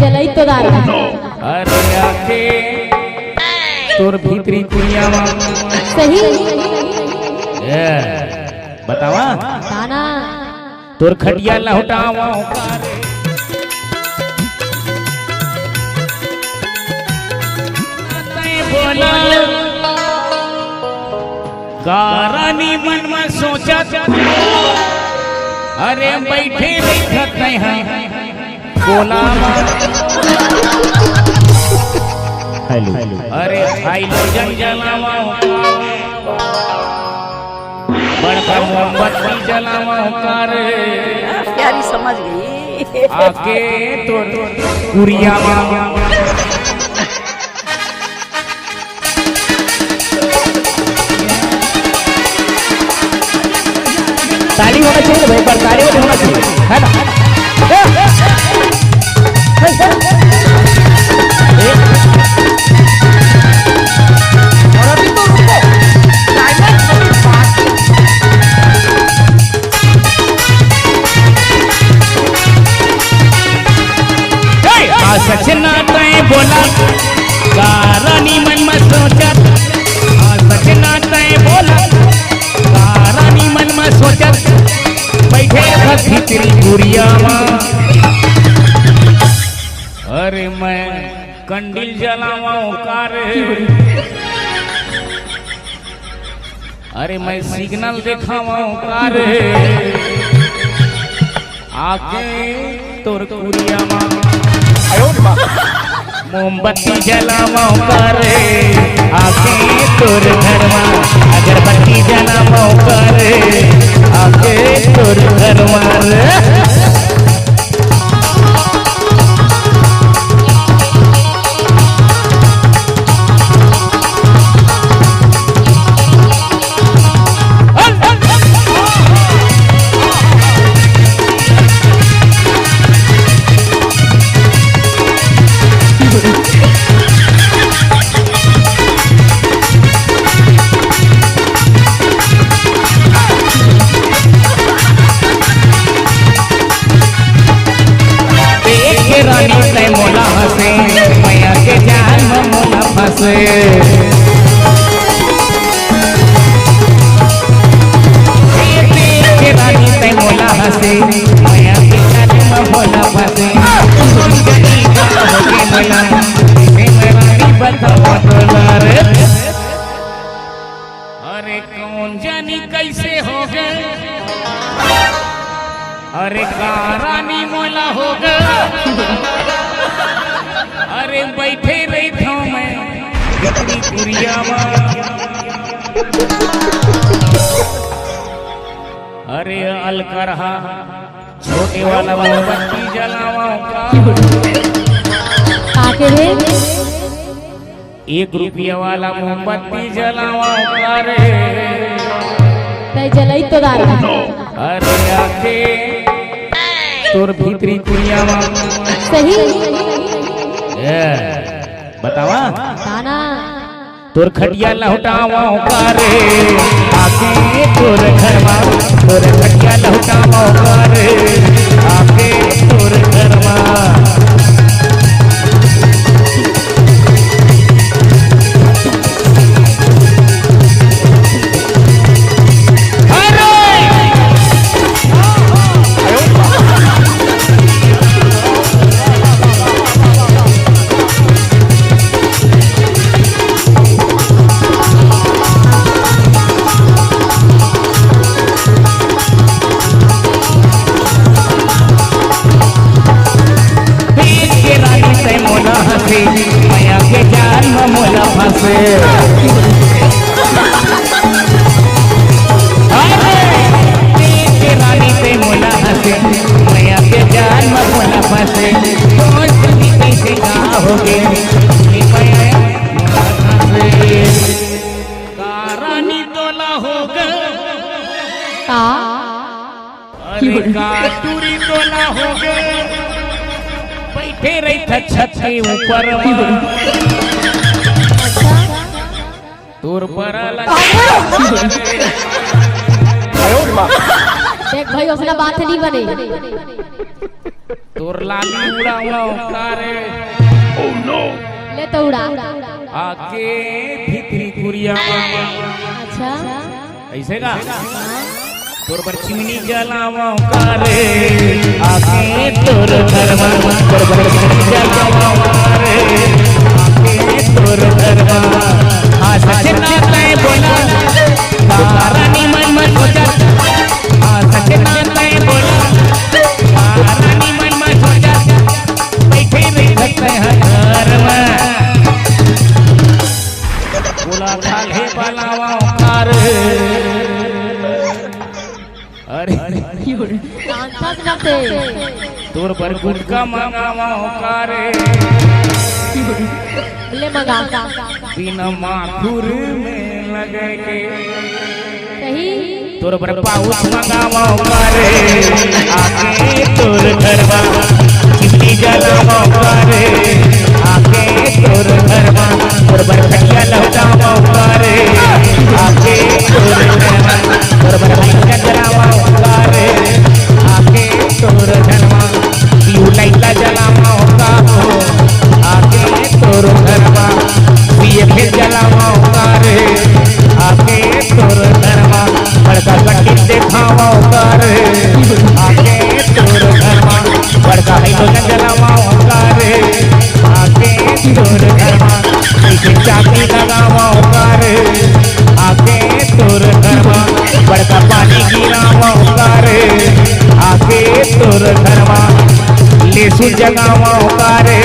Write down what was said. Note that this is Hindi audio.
जलाई तो दारा अरे आके तोर भीतरी कुड़िया सही बतावा ताना तोर खटिया लौटावा गारानी मन में सोचत अरे बैठे बैठत हैं बोला हेलो अरे हाइलोजन जलावा बड़का मोमबत्ती जलावा कर प्यारी समझ गई आके तो कुरिया ताली होना चाहिए भाई, पर ताली होना चाहिए है ना। और अभी तो रुको सचना तय बोला गारानी मन में सोचत सचना तय बोला गारानी मन में सोचत बैठे भीतरी गुड़िया अरे मैं कंडिल जलावा कार अरे मैं सिग्नल दिखावा कार आके तोर गुड़िया मोमबत्ती जलावा कर आके तोर घर में अगरबत्ती जलावा कर आके तोर घर में मोला हंसे मैया के जान में मोला फंसे रानी ते मोला हंसे मैया के जान में मोला फंसे अरे कौन जानी कैसे हो गए अरे गारानी मोला हो गए अरे बैठे रही था मैं गपरी कुरिया अरे अलकरहा छोटे वाला मोमबत्ती जलावा ₹1 वाला मोमबत्ती जलावा तय जलाई तो दारा अरे आके तोर भीतरी कुरिया सही बतावा ताना तोर खटिया लौटावा करे आके तोर घर में तोर खटिया लौटावा करे आके तोर घर में मैया के जान में मोला फंसे रानी पे मोला हंसे मैया के जान में मोला फंसे कैसे कहा हो रानी तोला हो गए टूरी तोला हो गए बैठे रही था छत के ऊपर तोर पर देख भाई उसका बात नहीं बने तोर लाली उड़ावा कारे ले तो उड़ा आके भीतरी कुरिया अच्छा ऐसे का तोर पर चिमनी जलावा कारे आके तोर घरवा तोर पर चिमनी जलावा कारे आके तोर घरवा आ सजना तय बोला रानी मन मन सोचा आ सजना तय बोला रानी मन मन सोचा बैठे रहते हैं घर में बोला खाले बनावा कारे अरे कांता करते तोर पर गुटका मंगावा कारे ले मगा बिना माथुर में लगे के सही तोर पर पाउच मंगावा कारे आके तोर घरवा चिमनी जलावा कारे आके तोर घरवा तोर पर खटिया लहटावा कारे आके तोर घरवा तोर पर खटिया जलावा कारे आके तोर घरवा यू लाइट जलावा कारो आके तोर घरवा पिए फिर जलावा कारे आके तोर घरवा बड़का कटी देखावा कारे आके तोर घरवा बड़का हाइड्रोजन जलावा कारे आके तोर घरवा ऐसे चाबी लगावा कारे आके तोर घरवा बड़का पानी गिरावा कारे आके तोर घरवा लेसु जगावा कारे